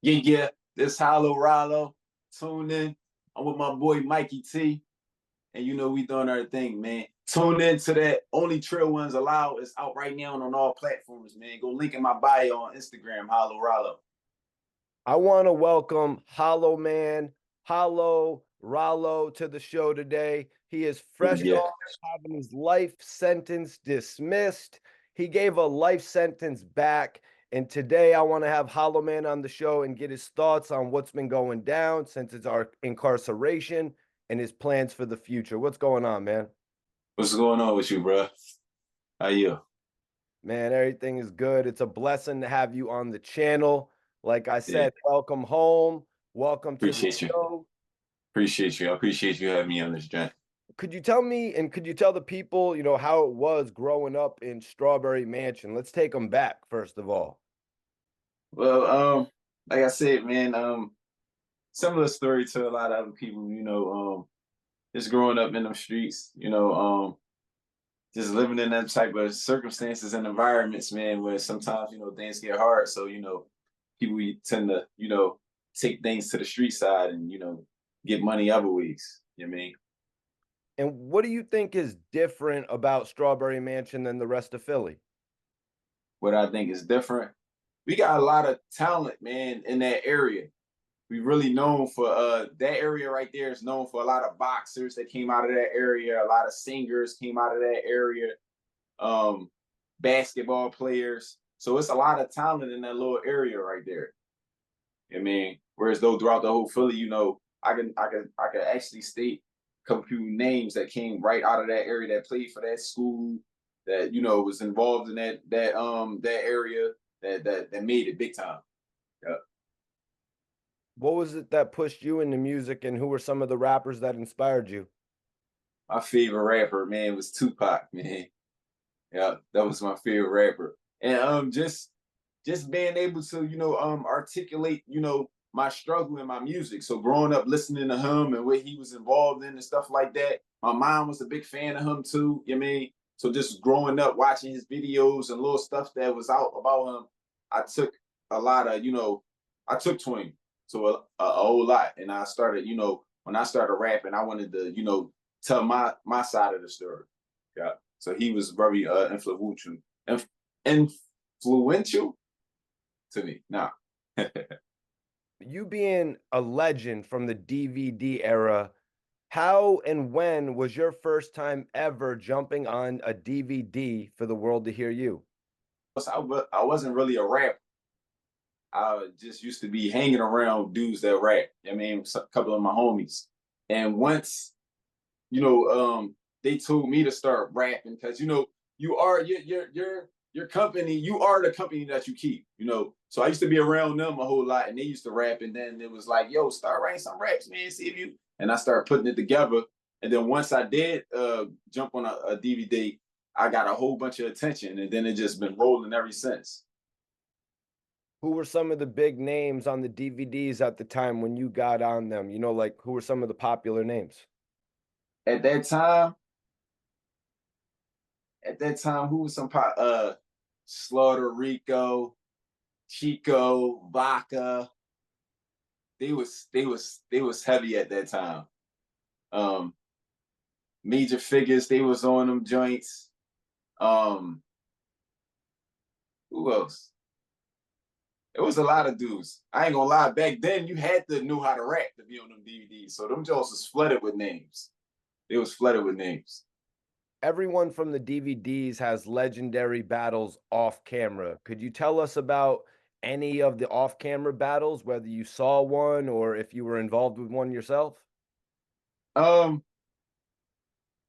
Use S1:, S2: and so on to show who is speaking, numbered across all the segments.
S1: Yeah. This Hollow Rahlo. Tune in. I'm with my boy Mikey T. And we doing our thing, man. Tune in to that Only Trail Ones Allowed. It's out right now on all platforms, man. Go link in my bio on Instagram, Hollow Rahlo.
S2: I want to welcome Hollowman, Hollow Rahlo to the show today. He is fresh
S1: Yeah.
S2: off having his life sentence dismissed. He gave a life sentence back. And today I want to have Hollowman on the show and get his thoughts on what's been going down since it's our incarceration and his plans for the future. What's going on, man?
S1: What's going on with you, bro? How you?
S2: Man, everything is good. It's a blessing to have you on the channel. Like I
S1: Yeah.
S2: said, welcome home. Welcome to the
S1: Appreciate you.
S2: show.
S1: Appreciate you. I appreciate you having me on this joint.
S2: Could you tell me and could you tell the people, how it was growing up in Strawberry Mansion? Let's take them back, first of all.
S1: Well, like I said, man, similar story to a lot of other people, just growing up in them streets, just living in that type of circumstances and environments, man, where sometimes, things get hard. So, people tend to, take things to the street side and, get money other ways. You know what I mean?
S2: And what do you think is different about Strawberry Mansion than the rest of Philly?
S1: What I think is different, we got a lot of talent, man, in that area. We really known for that area right there is known for a lot of boxers that came out of that area, a lot of singers came out of that area, um, basketball players. So it's a lot of talent in that little area right there. I mean, whereas though throughout the whole Philly, I can actually state a couple people names that came right out of that area that played for that school, that was involved in that area that made it big time. Yeah.
S2: What was it that pushed you into music and who were some of the rappers that inspired you?
S1: My favorite rapper, man, was Tupac, man. Yeah, that was my favorite rapper. And just being able to, articulate, my struggle in my music. So growing up listening to him and what he was involved in and stuff like that. My mom was a big fan of him too. You know what I mean? So just growing up watching his videos and little stuff that was out about him, I took a lot of, I took to him to a whole lot. And I started, when I started rapping, I wanted to, tell my side of the story. Yeah. So he was very influential to me. Now,
S2: You being a legend from the DVD era, how and when was your first time ever jumping on a DVD for the world to hear you?
S1: I wasn't really a rapper. I just used to be hanging around dudes that rap. I mean, a couple of my homies. And once, they told me to start rapping because you are your company. You are the company that you keep. So I used to be around them a whole lot, and they used to rap. And then it was like, yo, start writing some raps, man. See if you. And I started putting it together. And then once I did jump on a DVD, I got a whole bunch of attention, and then it just been rolling ever since.
S2: Who were some of the big names on the DVDs at the time when you got on them? Like who were some of the popular names?
S1: At that time, who was some Slaughter Rico, Chico, Vaca. They was heavy at that time. Um, Major figures, they was on them joints. Um, who else? It was a lot of dudes. I ain't gonna lie. Back then, you had to know how to rap to be on them DVDs. So them joints was flooded with names. They was flooded with names.
S2: Everyone from the DVDs has legendary battles off camera. Could you tell us about any of the off camera battles, whether you saw one or if you were involved with one yourself?
S1: Um,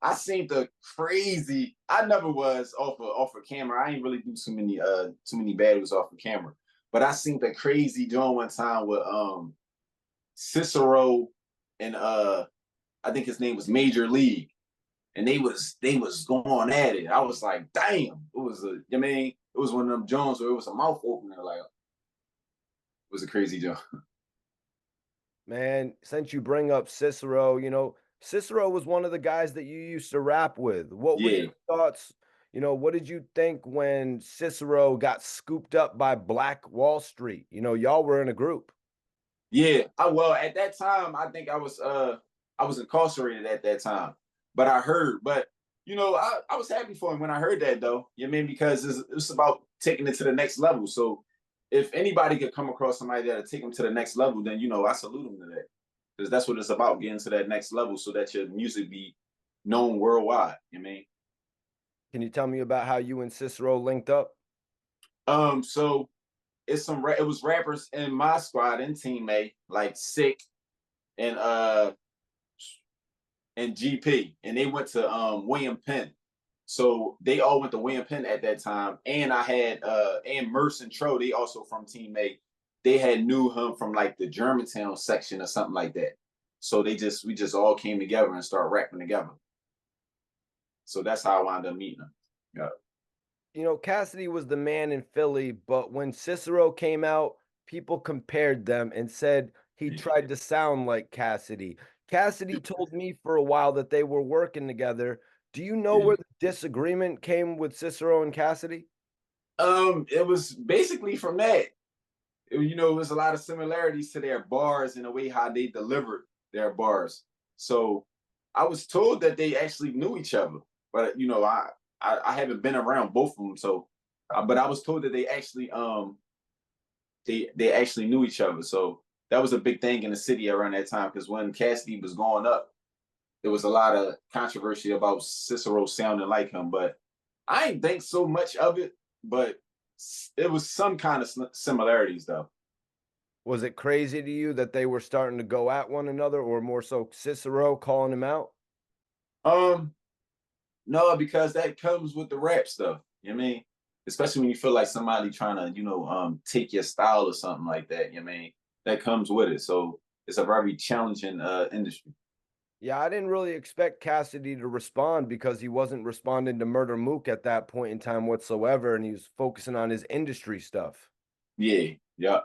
S1: I seen the crazy. I never was off of camera. I ain't really do too many battles off of camera. But I seen the crazy joint one time with Cicero and I think his name was Major League, and they was going at it. I was like, damn, it was it was one of them Jones where it was a mouth opener. Like, it was a crazy joint.
S2: Man, since you bring up Cicero, Cicero was one of the guys that you used to rap with. What were
S1: Yeah.
S2: your thoughts? What did you think when Cicero got scooped up by Black Wall Street? Y'all were in a group.
S1: Yeah, well at that time I was incarcerated at that time, but I heard, but I was happy for him when I heard that though. You know what I mean? Because it's about taking it to the next level. So if anybody could come across somebody that'll take them to the next level, then I salute them to that. Because that's what it's about, getting to that next level so that your music be known worldwide. You know what I mean?
S2: Can you tell me about how you and Cicero linked up?
S1: So it was rappers in my squad and teammate, like Sick and GP, and they went to William Penn. So they all went to William Penn at that time. And I had and Merce and Tro, they also from teammate. They had knew him from like the Germantown section or something like that. So we just all came together and started rapping together. So that's how I wound up meeting him. Yeah.
S2: Cassidy was the man in Philly, but when Cicero came out, people compared them and said he tried to sound like Cassidy. Cassidy told me for a while that they were working together. Do you know
S1: Yeah.
S2: where the disagreement came with Cicero and Cassidy?
S1: It was basically from that. It was a lot of similarities to their bars and the way how they delivered their bars. So I was told that they actually knew each other, but I haven't been around both of them. So, but I was told that they actually knew each other. So that was a big thing in the city around that time because when Cassidy was going up, there was a lot of controversy about Cicero sounding like him. But I didn't think so much of it, but it was some kind of similarities though.
S2: Was it crazy to you that they were starting to go at one another, or more so Cicero calling him out?
S1: Um, no, because that comes with the rap stuff. You know what I mean? Especially when you feel like somebody trying to, take your style or something like that. You know what I mean? That comes with it. So it's a very challenging industry.
S2: Yeah, I didn't really expect Cassidy to respond because he wasn't responding to Murder Mook at that point in time whatsoever, and he was focusing on his industry stuff.
S1: Yeah, yeah.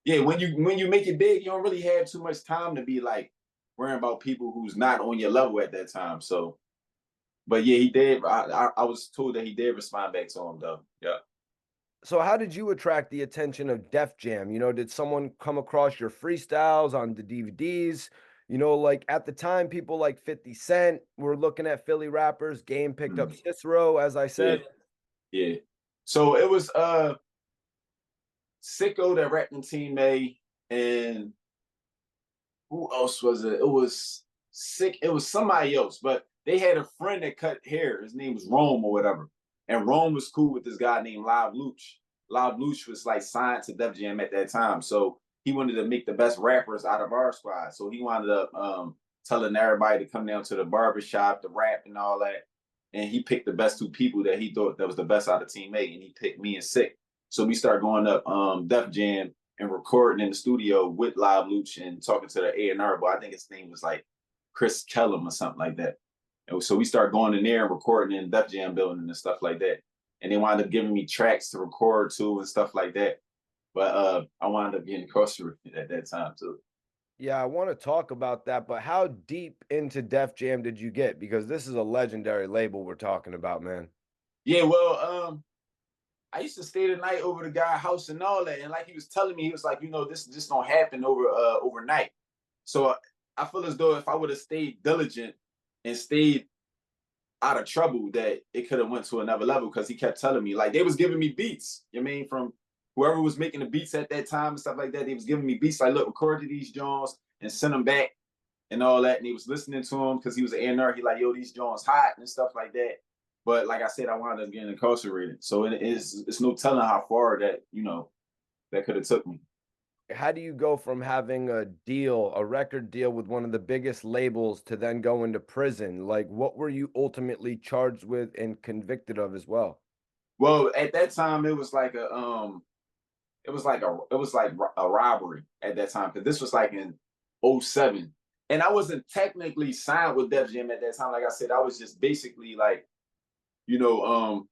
S1: Yeah, when you make it big, you don't really have too much time to be like worrying about people who's not on your level at that time. So but yeah, he did. I was told that he did respond back to him though. Yeah.
S2: So how did you attract the attention of Def Jam? Did someone come across your freestyles on the DVDs? Like at the time, people like 50 Cent were looking at Philly rappers. Game picked up
S1: Mhm.
S2: Cicero, as I
S1: Yeah,
S2: said.
S1: yeah. So it was Sicko that rapped in Team A, and who else was it? It was Sick. It was somebody else, but they had a friend that cut hair. His name was Rome or whatever, and Rome was cool with this guy named Live Luch. Live Luch was like signed to Def Jam at that time, so he wanted to make the best rappers out of our squad. So he wound up telling everybody to come down to the barber shop to rap and all that. And he picked the best two people that he thought that was the best out of Team A, and he picked me and Sick. So we started going up Def Jam and recording in the studio with Live Luch and talking to the A&R, but I think his name was like Chris Kellum or something like that. And so we started going in there and recording in Def Jam building and stuff like that. And they wound up giving me tracks to record to and stuff like that. But I wound up getting incarcerated at that time too.
S2: Yeah, I want to talk about that, but how deep into Def Jam did you get? Because this is a legendary label we're talking about, man.
S1: Yeah, well, I used to stay the night over the guy's house and all that. And like he was telling me, he was like, this just don't happen overnight. So I feel as though if I would have stayed diligent and stayed out of trouble, that it could have went to another level because he kept telling me like they was giving me beats. You know what I mean, from whoever was making the beats at that time and stuff like that. They was giving me beats like, look, record to these Jones and send them back and all that. And he was listening to him because he was an A&R. He like, yo, these Jones hot and stuff like that. But like I said, I wound up getting incarcerated. So it's no telling how far that that could have took me.
S2: How do you go from having a record deal with one of the biggest labels to then go into prison? Like, what were you ultimately charged with and convicted of as well?
S1: Well, at that time, it was like a robbery at that time because this was like in '07, and I wasn't technically signed with Def Jam at that time. Like I said, I was just basically like you know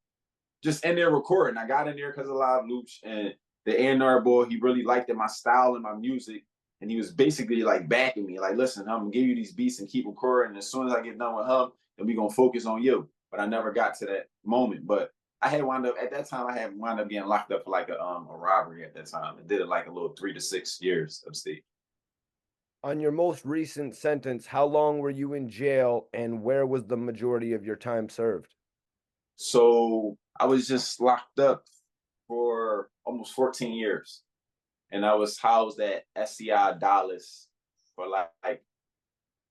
S1: just in there recording. I got in there because of Live Loops and the A&R boy. He really liked it, my style and my music, and he was basically like backing me. Like, listen, I'm gonna give you these beats and keep recording. And as soon as I get done with him, then we gonna focus on you. But I never got to that moment. But I had wound up at that time. I had wound up getting locked up for like a robbery at that time. I did it like a little 3 to 6 years upstate.
S2: On your most recent sentence, how long were you in jail and where was the majority of your time served?
S1: So I was just locked up for almost 14 years, and I was housed at SCI Dallas for like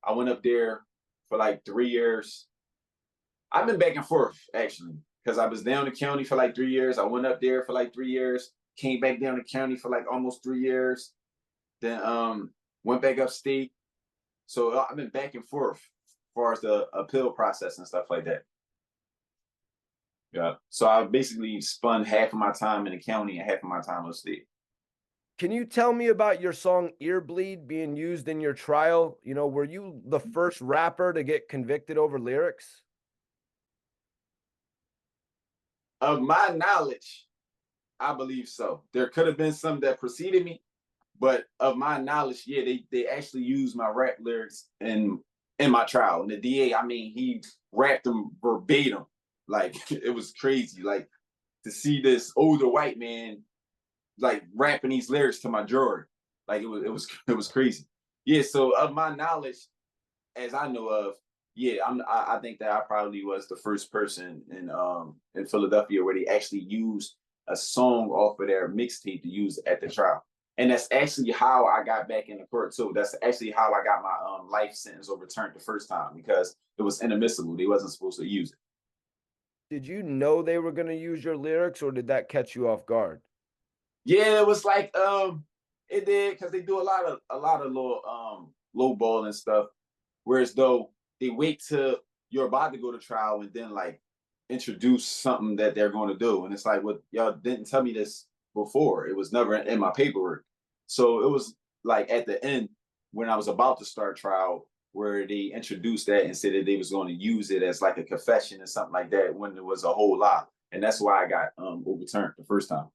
S1: I went up there for like 3 years. I've been back and forth actually because I was down the county for like 3 years. I went up there for like 3 years, came back down the county for like almost 3 years, then went back upstate. So I've been back and forth as far as the appeal process and stuff like that. Yeah. So I basically spun half of my time in the county and half of my time upstate.
S2: Can you tell me about your song Earbleed being used in your trial? You know, were you the first rapper to get convicted over lyrics?
S1: Of my knowledge, I believe so. There could have been some that preceded me, but of my knowledge, yeah, they actually used my rap lyrics in my trial. And the DA, I mean, he rapped them verbatim. Like it was crazy. Like to see this older white man like rapping these lyrics to my jury. Like it was crazy. Yeah, so of my knowledge, as I know of, yeah, I think that I probably was the first person in Philadelphia where they actually used a song off of their mixtape to use at the trial. And that's actually how I got back in the court too. That's actually how I got my life sentence overturned the first time because it was inadmissible. They wasn't supposed to use it.
S2: Did you know they were going to use your lyrics or did that catch you off guard?
S1: Yeah, it was like it did because they do a lot of little low ball and stuff. Whereas though they wait till you're about to go to trial and then like introduce something that they're going to do. And it's like, what y'all didn't tell me this before. It was never in my paperwork. So it was like at the end when I was about to start trial where they introduced that and said that they was going to use it as like a confession or something like that when there was a whole lot. And that's why I got overturned the first time.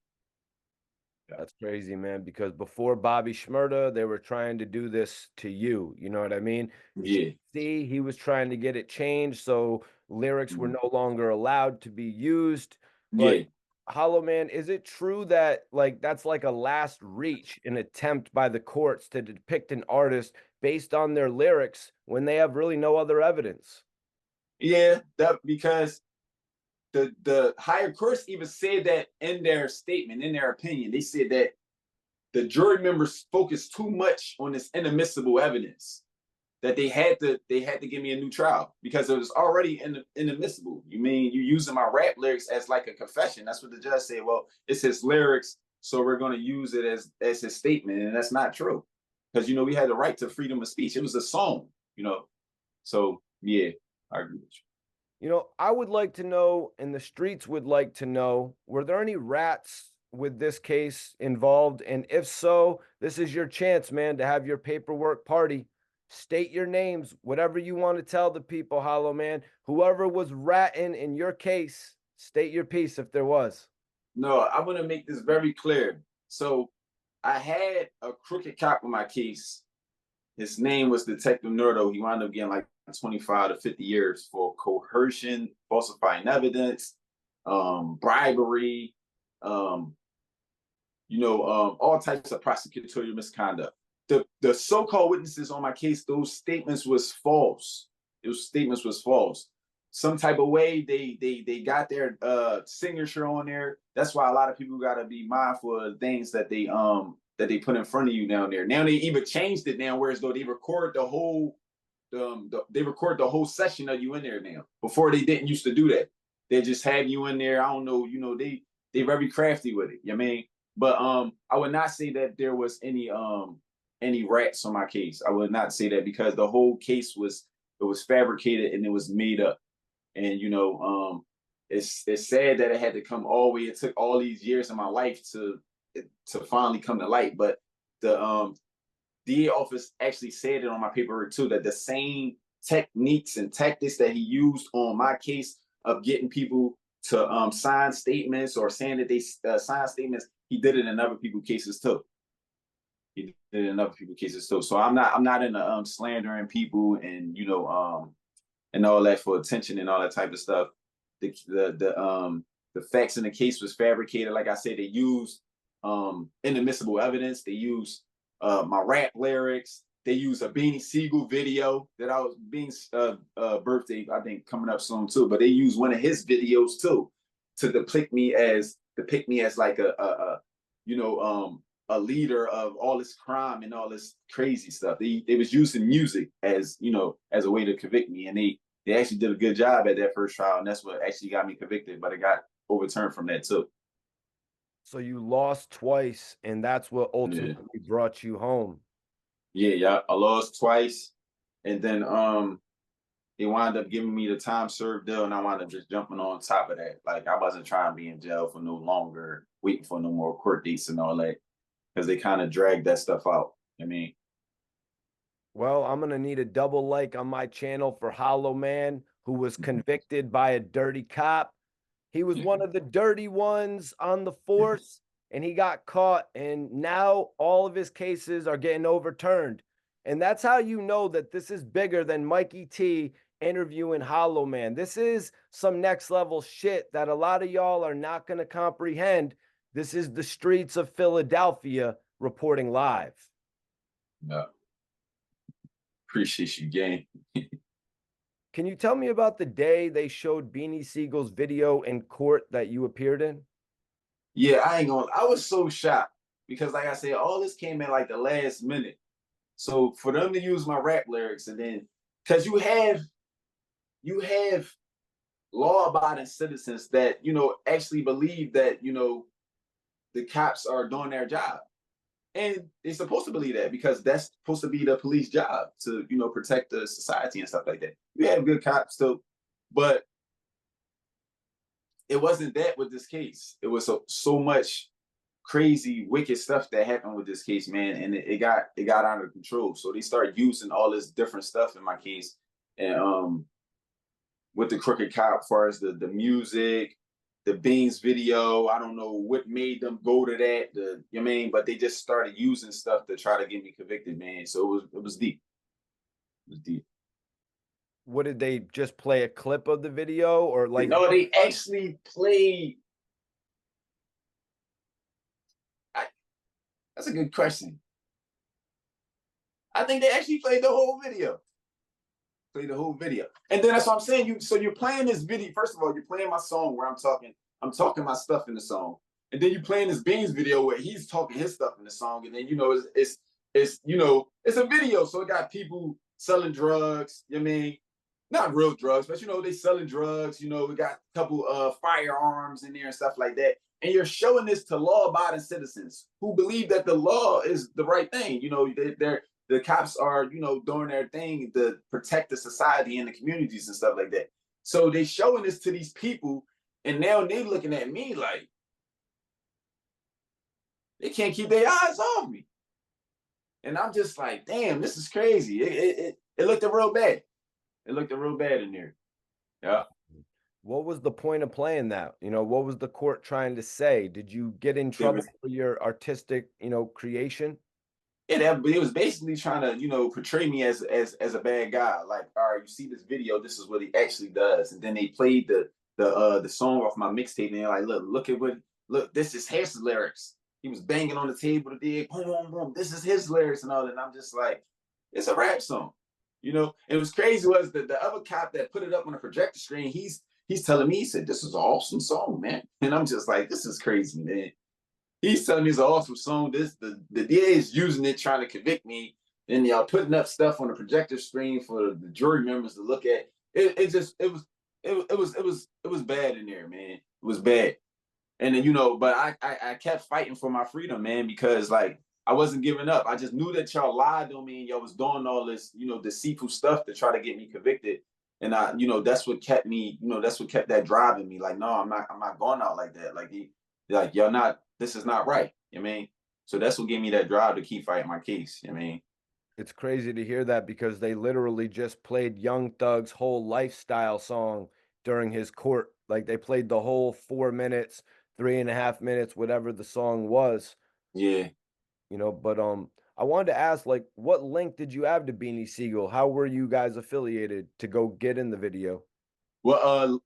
S1: Yeah.
S2: That's crazy, man, because before Bobby Shmurda, they were trying to do this to you. You know what I mean?
S1: Yeah.
S2: Jay-Z, he was trying to get it changed so lyrics were
S1: Mhm.
S2: no longer allowed to be used. But
S1: Yeah.
S2: Hollow Man, is it true that like that's like a last reach, an attempt by the courts to depict an artist based on their lyrics when they have really no other evidence?
S1: Yeah, that because the higher courts even said that in their statement, in their opinion, they said that the jury members focused too much on this inadmissible evidence that they had to give me a new trial because it was already inadmissible. You mean you using my rap lyrics as like a confession? That's what the judge said. Well, it's his lyrics, so we're going to use it as his statement, and that's not true because you know we had the right to freedom of speech. It was a song, you know. So yeah, I agree with you.
S2: You know, I would like to know, and the streets would like to know, were there any rats with this case involved? And if so, this is your chance, man, to have your paperwork party. State your names, whatever you want to tell the people, Hollow Man. Whoever was ratting in your case, state your piece if there was.
S1: No, I want to make this very clear. So I had a crooked cop in my case. His name was Detective Nerdo. He wound up getting like 25 to 50 years for coercion, falsifying evidence, bribery, um, all types of prosecutorial misconduct. The so-called witnesses on my case, those statements was false. Those statements was false. Some type of way they got their signature on there. That's why a lot of people gotta be mindful of things that they put in front of you down there. Now they even changed it now, whereas though they record they record the whole session of you in there now. Before they didn't used to do that. They just have you in there. I don't know, they very crafty with it. You know what I mean? But I would not say that there was any rats on my case. I would not say that because the whole case was fabricated and it was made up. And it's sad that it had to come all the way. It took all these years of my life to finally come to light. But the DA office actually said it on my paperwork too that the same techniques and tactics that he used on my case of getting people to sign statements or saying that they sign statements, he did it in other people's cases too. He did it in other people's cases too. So I'm not into slandering people and all that for attention and all that type of stuff. The facts in the case was fabricated. Like I said, they used inadmissible evidence. They used my rap lyrics. they use a Beanie Siegel video that I was Beanie's birthday, I think, coming up soon too. But they use one of his videos too to depict me as like a leader of all this crime and all this crazy stuff. They was using music as as a way to convict me, and they actually did a good job at that first trial, and that's what actually got me convicted. But it got overturned from that too.
S2: So you lost twice, and that's what
S1: Yeah,
S2: ultimately brought you home.
S1: yeah. I lost twice, and then they wound up giving me the time served deal, and I wound up just jumping on top of that. Like I wasn't trying to be in jail for no longer, waiting for no more court dates and all that, because they kind of dragged that stuff out. I mean,
S2: Well, I'm gonna need a double like on my channel for Hollowman, who was
S1: mhm,
S2: convicted by a dirty cop. He was
S1: yeah,
S2: one of the dirty ones on the force, and he got caught. And now all of his cases are getting overturned. And that's how you know that this is bigger than Mikey T interviewing Hollowman. This is some next level shit that a lot of y'all are not going to comprehend. This is the streets of Philadelphia reporting live.
S1: yeah. Appreciate you, gang.
S2: Can you tell me about the day they showed Beanie Siegel's video in court that you appeared in?
S1: Yeah, I ain't gonna. I was so shocked because, like I said, all this came in like the last minute. So for them to use my rap lyrics, and then because you have law-abiding citizens that actually believe that the cops are doing their job, and they're supposed to believe that because that's supposed to be the police job to protect the society and stuff like that. We have good cops too, but it wasn't that with this case. It was so much crazy, wicked stuff that happened with this case, man, and it got out of control. So they started using all this different stuff in my case, and with the crooked cop, as far as the music, the Beans video. I don't know what made them go to that. You know what I mean? But they just started using stuff to try to get me convicted, man. So it was deep. It was deep.
S2: What did they just play a clip of the video or like
S1: No, they actually played. I, that's a good question. I think they actually played the whole video. Played the whole video, and then that's what I'm saying. So you're playing this video. First of all, you're playing my song where I'm talking my stuff in the song, and then you're playing this Beans video where he's talking his stuff in the song, and then it's a video, so it got people selling drugs. You know what I mean, not real drugs, but they selling drugs. We got a couple of firearms in there and stuff like that. And you're showing this to law-abiding citizens who believe that the law is the right thing. The cops are, doing their thing to protect the society and the communities and stuff like that. So they showing this to these people, and now they looking at me like they can't keep their eyes off me. And I'm just like, damn, this is crazy. It looked real bad. It looked real bad in there. Yeah.
S2: what was the point of playing that? What was the court trying to say? Did you get in
S1: It
S2: trouble
S1: was
S2: for your artistic, creation?
S1: it was basically trying to portray me as a bad guy. Like, all right, you see this video, this is what he actually does. And then they played the song off my mixtape, and they're like, look, this is his lyrics. He was banging on the table to dig, boom, boom, boom. This is his lyrics and all that. And I'm just like, it's a rap song. It was crazy was the other cop that put it up on the projector screen, he's telling me, he said, this is an awesome song, man. And I'm just like, this is crazy, man. He's telling me it's an awesome song. The DA is using it trying to convict me, and y'all putting up stuff on the projector screen for the jury members to look at. It was bad in there, man. It was bad. And then but I kept fighting for my freedom, man, because like I wasn't giving up. I just knew that y'all lied on me and y'all was doing all this, deceitful stuff to try to get me convicted. And that's what kept me, that's what kept that driving me. Like, no, I'm not going out like that. Like y'all not, this is not right. You know what I mean? So that's what gave me that drive to keep fighting my case. You know what I mean?
S2: It's crazy to hear that because they literally just played Young Thug's whole lifestyle song during his court. Like they played the whole 4 minutes, 3.5 minutes, whatever the song was.
S1: Yeah.
S2: But I wanted to ask, like, what link did you have to Beanie Siegel? How were you guys affiliated to go get in the video?
S1: Well,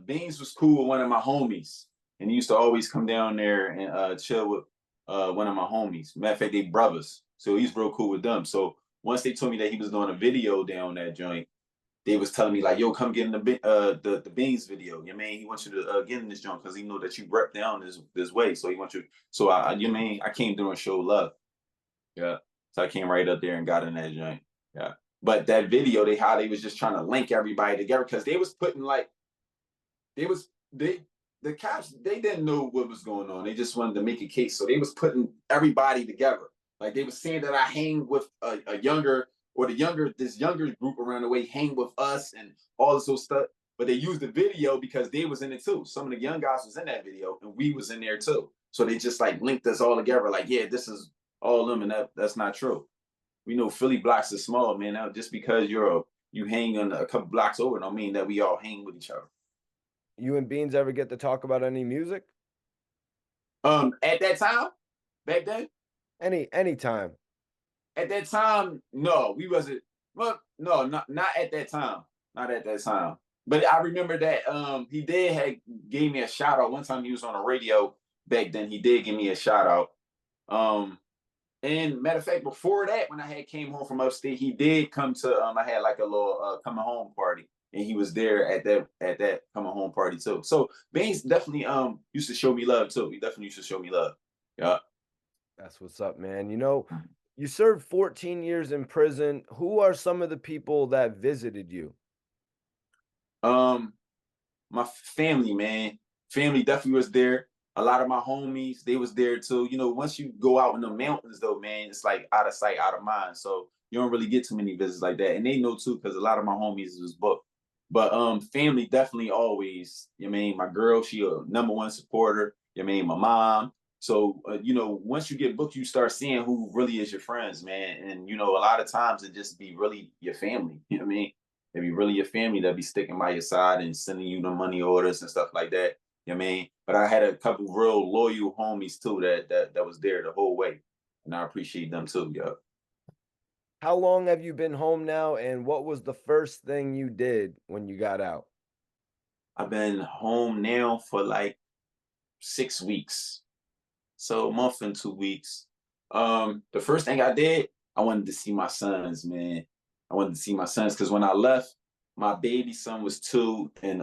S1: Beans was cool with one of my homies, and he used to always come down there and chill with one of my homies. Matter of fact, they brothers, so he's real cool with them. So once they told me that he was doing a video down that joint, they was telling me like, yo, come get in the Beans video. You know what I mean? He wants you to get in this joint because he know that you rep down this way. So he wants you. So you know what I mean? I came through and showed love. Yeah. So I came right up there and got in that joint. Yeah. But that video, how they was just trying to link everybody together because they was putting like they the cops, they didn't know what was going on. They just wanted to make a case. So they was putting everybody together. Like they was saying that I hang with a younger or this younger group around the way hang with us and all this old stuff. But they used the video because they was in it too. Some of the young guys was in that video and we was in there too. So they just like linked us all together. Like, yeah, this is all of them, and that's not true. We know Philly blocks are small, man. Now, just because you hang on a couple blocks over, don't mean that we all hang with each other.
S2: You and Beans ever get to talk about any music?
S1: At that time, back then,
S2: Anytime.
S1: at that time, no, we wasn't. Well, no, not at that time, not at that time. But I remember that gave me a shout out one time. He was on the radio back then. He did give me a shout out. And matter of fact, before that, when I had came home from upstate, he did come to. I had like a little coming home party, and he was there at that coming home party too. So Baines definitely used to show me love too. He definitely used to show me love. Yeah.
S2: That's what's up, man. You know, you served 14 years in prison. Who are some of the people that visited you?
S1: My family, man. Family definitely was there. A lot of my homies, they was there too. You know, once you go out in the mountains though, man, it's like out of sight, out of mind. So you don't really get too many visits like that. And they know too, because a lot of my homies was booked. But family definitely always, you know what I mean, my girl, she a number one supporter, you know what I mean, my mom. So you know, once you get booked, you start seeing who really is your friends, man. And you know, a lot of times it just be really your family, you know what I mean? It be really your family that be sticking by your side and sending you the money orders and stuff like that. You know what I mean? But I had a couple real loyal homies too that was there the whole way. And I appreciate them too, yo.
S2: How long have you been home now? And what was the first thing you did when you got out?
S1: I've been home now for like 6 weeks. So a month and 2 weeks. The first thing I did, I wanted to see my sons, man. I wanted to see my sons because when I left, my baby son was 2 and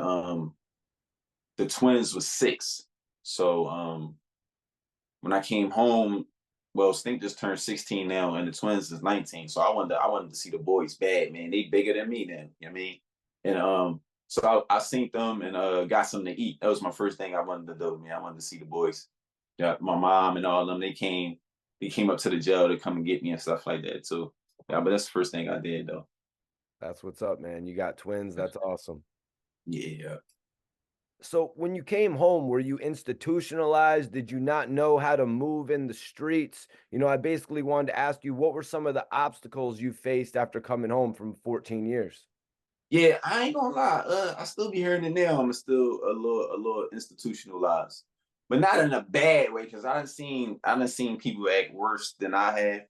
S1: the twins was 6. So when I came home, well, Stink just turned 16 now, and the twins is 19. So I wanted to see the boys bad, man. They bigger than me then, you know what I mean? And so I seen them and got something to eat. That was my first thing I wanted to do, man. I wanted to see the boys. Yeah, my mom and all of them, they came up to the jail to come and get me and stuff like that too. Yeah, but that's the first thing I did though.
S2: That's what's up, man. You got twins. That's awesome.
S1: Yeah.
S2: So when you came home, were you institutionalized? Did you not know how to move in the streets? You know, I basically wanted to ask you, what were some of the obstacles you faced after coming home from 14 years?
S1: Yeah, I ain't gonna lie. I still be hearing it now. I'm still a little institutionalized, but not in a bad way. Because I done seen people act worse than I have.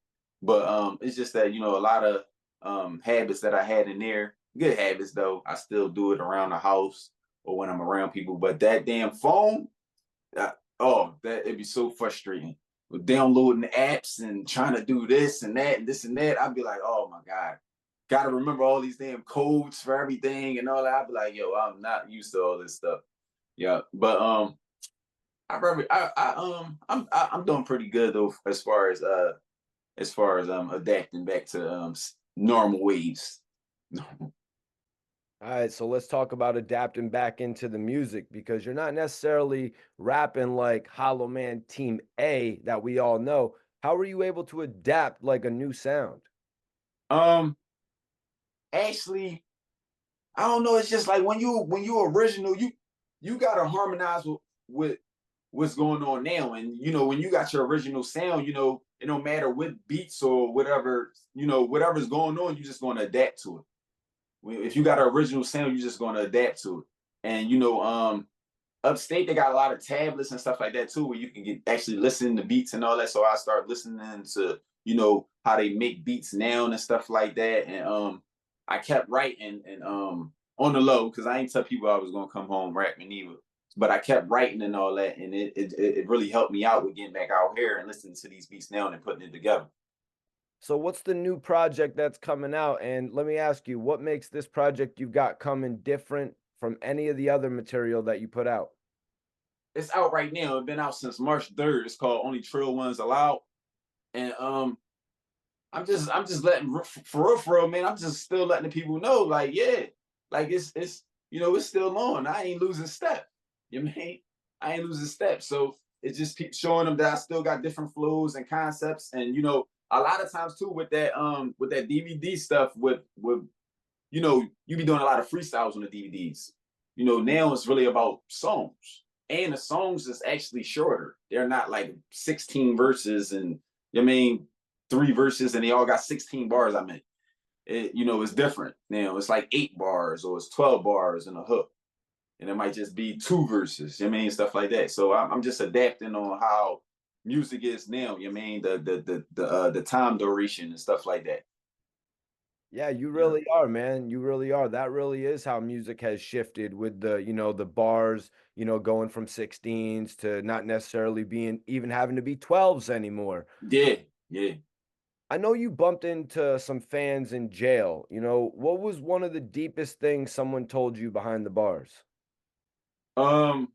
S1: But it's just that you know a lot of habits that I had in there, good habits though. I still do it around the house or when I'm around people. But that damn phone, oh, that it'd be so frustrating. With downloading apps and trying to do this and that and this and that, I'd be like, oh my god, gotta remember all these damn codes for everything and all that. I'd be like, yo, I'm not used to all this stuff. Yeah, but I'm doing pretty good though as far as adapting back to normal ways.
S2: All right, so let's talk about adapting back into the music because you're not necessarily rapping like Hollow Man Team A that we all know. How were you able to adapt like a new sound?
S1: um, Actually, I don't know. It's just like when you original, you gotta harmonize with what's going on now. And you know, when you got your original sound, you know, it don't matter what beats or whatever, you know, whatever's going on, you're just gonna adapt to it. If you got an original sound, you're just gonna adapt to it. And you know, upstate they got a lot of tablets and stuff like that too, where you can get actually listen to beats and all that. So I start listening to you know how they make beats now and stuff like that. And I kept writing and on the low because I ain't tell people I was gonna come home rapping either. But I kept writing and all that, and it really helped me out with getting back out here and listening to these beats now and putting it together.
S2: So what's the new project that's coming out? And let me ask you, what makes this project you've got coming different from any of the other material that you put out?
S1: It's out right now. It's been out since March 3rd. It's called Only Trill Ones Allowed. And I'm just letting for real, man. I'm just still letting the people know, like, yeah, like it's it's still on. I ain't losing step. You mean I ain't losing step. So it just keeps showing them that I still got different flows and concepts. And a lot of times too with that DVD stuff with you be doing a lot of freestyles on the DVDs. Now it's really about songs. And the songs is actually shorter. They're not like 16 verses and I mean 3 verses and they all got 16 bars. I mean, it's different. Now it's like 8 bars or it's 12 bars and a hook. And it might just be 2 verses, stuff like that. So I'm just adapting on how music is now, the time duration and stuff like that.
S2: Yeah, you
S1: Yeah.
S2: really are, man. You really are. That really is how music has shifted with the bars, going from 16s to not necessarily being even having to be 12s anymore.
S1: Yeah, yeah.
S2: I know you bumped into some fans in jail. What was one of the deepest things someone told you behind the bars?
S1: Um,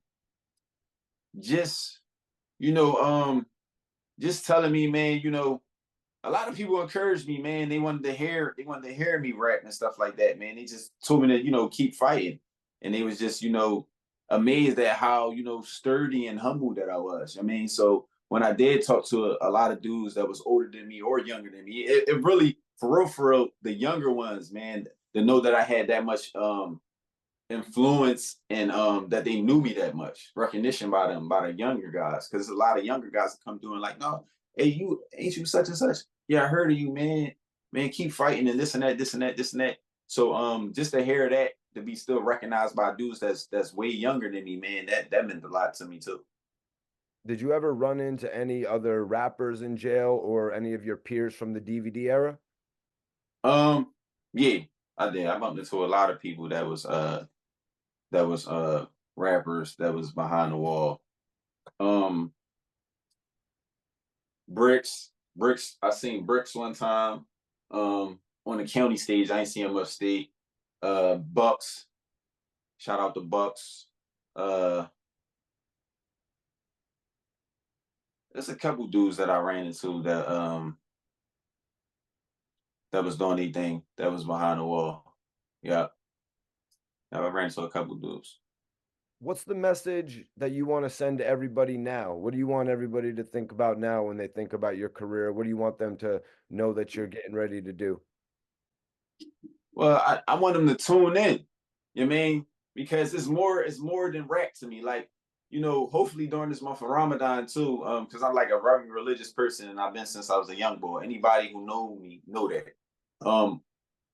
S1: just you know, just telling me, man, a lot of people encouraged me, man. They wanted to hear me rap and stuff like that, man. They just told me to, keep fighting. And they was just, amazed at how, sturdy and humble that I was. So when I did talk to a lot of dudes that was older than me or younger than me, it really, for real, the younger ones, man, to know that I had that much influence and that they knew me that much recognition by them by the younger guys because there's a lot of younger guys that come doing like no, hey, you ain't you such and such, yeah, I heard of you, man, keep fighting and this and that, this and that, this and that. So just to hear that, to be still recognized by dudes that's way younger than me, man, that meant a lot to me too.
S2: Did you ever run into any other rappers in jail or any of your peers from the DVD era?
S1: um yeah, I did. I bumped into a lot of people that was rappers that was behind the wall. um Bricks. I seen Bricks one time. On the county stage. I ain't seen him upstate. Bucks. Shout out to Bucks. Uh, there's a couple dudes that I ran into that was doing anything that was behind the wall. Yeah, I ran into a couple dudes.
S2: What's the message that you want to send to everybody now? What do you want everybody to think about now when they think about your career? What do you want them to know that you're getting ready to do?
S1: Well, I want them to tune in. Because it's more than rap to me. Like, hopefully during this month of Ramadan too, because I'm like a very religious person and I've been since I was a young boy. Anybody who know me know that.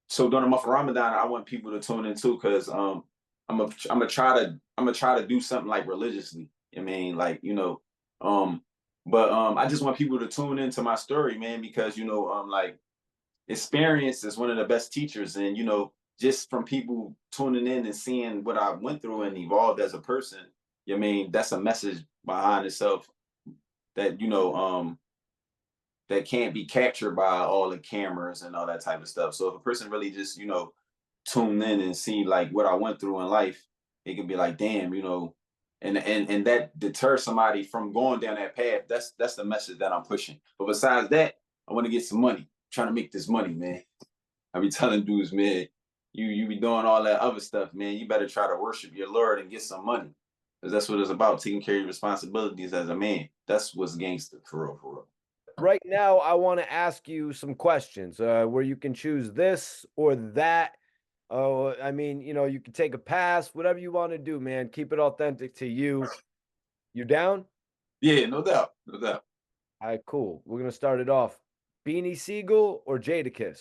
S1: So during the month of Ramadan, I want people to tune in too, because I'm gonna try to do something like religiously. Like but I just want people to tune into my story, man, because like experience is one of the best teachers, and just from people tuning in and seeing what I went through and evolved as a person. That's a message behind itself that that can't be captured by all the cameras and all that type of stuff. So if a person really just tune in and see like what I went through in life, it can be like, damn, and that deters somebody from going down that path. That's the message that I'm pushing. But besides that, I want to get some money. I'm trying to make this money, man. I be telling dudes, man, you be doing all that other stuff, man. You better try to worship your Lord and get some money. Because that's what it's about, taking care of your responsibilities as a man. That's what's gangster, for real, for real.
S2: Right now, I want to ask you some questions where you can choose this or that. Oh, I mean, you can take a pass, whatever you want to do, man. Keep it authentic to you. You down?
S1: Yeah, no doubt. No doubt.
S2: All right, cool. We're gonna start it off. Beanie Siegel or Jadakiss?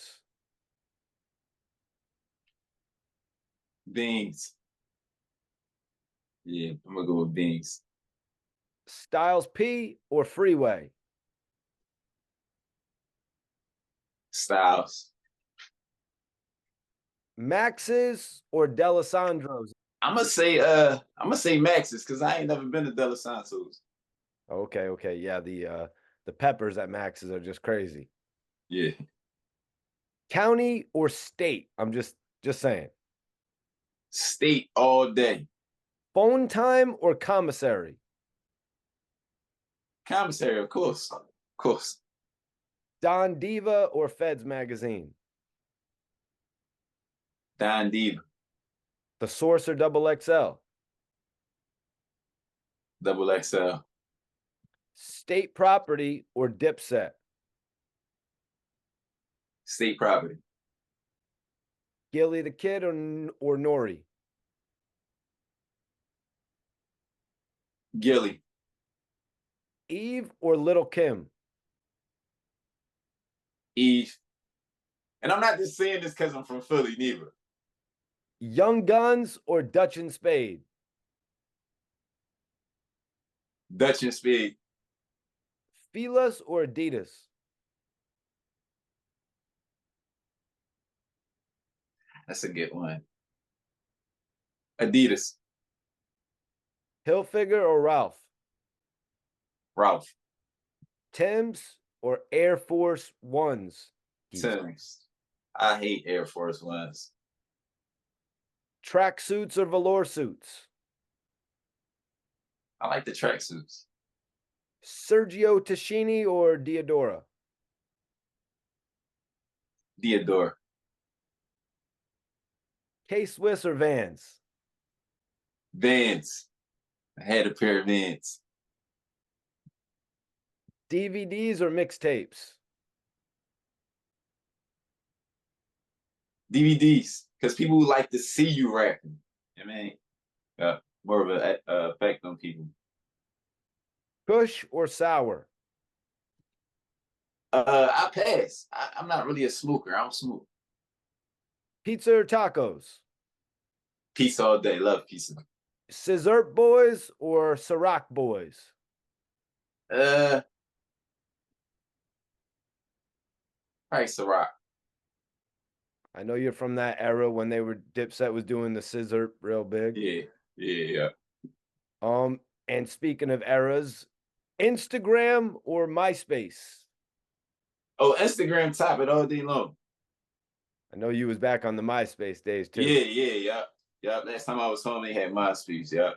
S1: Beans. Yeah, I'm gonna go with beans.
S2: Styles P or Freeway?
S1: Styles.
S2: Max's or Delisandro's?
S1: I'm gonna say Max's because I ain't never been to Delos Santos.
S2: Okay, okay. Yeah, the peppers at Max's are just crazy.
S1: Yeah.
S2: County or state? I'm just saying.
S1: State all day.
S2: Phone time or commissary?
S1: Commissary, of course. Of course.
S2: Don Diva or Feds magazine?
S1: Don Diva.
S2: The Source or Double XL?
S1: Double XL.
S2: State property or Dipset?
S1: State property.
S2: Gilly the Kid or Nori?
S1: Gilly.
S2: Eve or Little Kim?
S1: Eve. And I'm not just saying this because I'm from Philly, neither.
S2: Young Guns or Dutch and Spade?
S1: Dutch and Spade.
S2: Filas or Adidas?
S1: That's a good one. Adidas.
S2: Hilfiger or Ralph?
S1: Ralph.
S2: Timbs or Air Force Ones?
S1: Timbs. I hate Air Force Ones.
S2: Track suits or velour suits?
S1: I like the tracksuits.
S2: Sergio Tacchini or Diodora?
S1: Diodora.
S2: K-Swiss or Vans?
S1: Vans. I had a pair of Vans.
S2: DVDs or mixtapes?
S1: DVDs, because people like to see you rapping. I mean, more of an effect on people.
S2: Kush or sour?
S1: I pass. I'm not really a smoker. I don't smoke.
S2: Pizza or tacos?
S1: Pizza all day. Love pizza.
S2: Scissor Boys or Ciroc Boys?
S1: Probably Ciroc.
S2: I know you're from that era when Dipset was doing the scissor real big.
S1: Yeah.
S2: And speaking of eras, Instagram or MySpace?
S1: Oh, Instagram top it all day long.
S2: I know you was back on the MySpace days too.
S1: Yeah. Last time I was home, they had MySpace. Yeah.